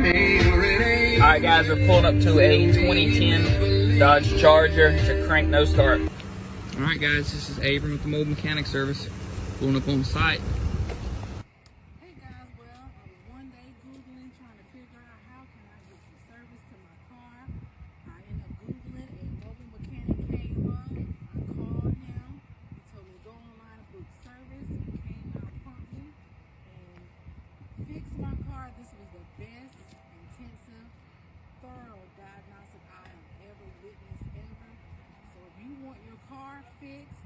Alright guys, we're pulling up to a 2010 Dodge Charger. It's a crank no start. Alright guys, this is Abram with the Mobile Mechanic Service. Pulling up on site. Hey guys, well, I was one day Googling trying to figure out how can I get some service to my car. I ended up Googling, a mobile mechanic came up. I called him. He told me to go online and book service. He came out promptly and fixed my car. This was the best, intensive, thorough diagnostic I have ever witnessed ever. So if you want your car fixed,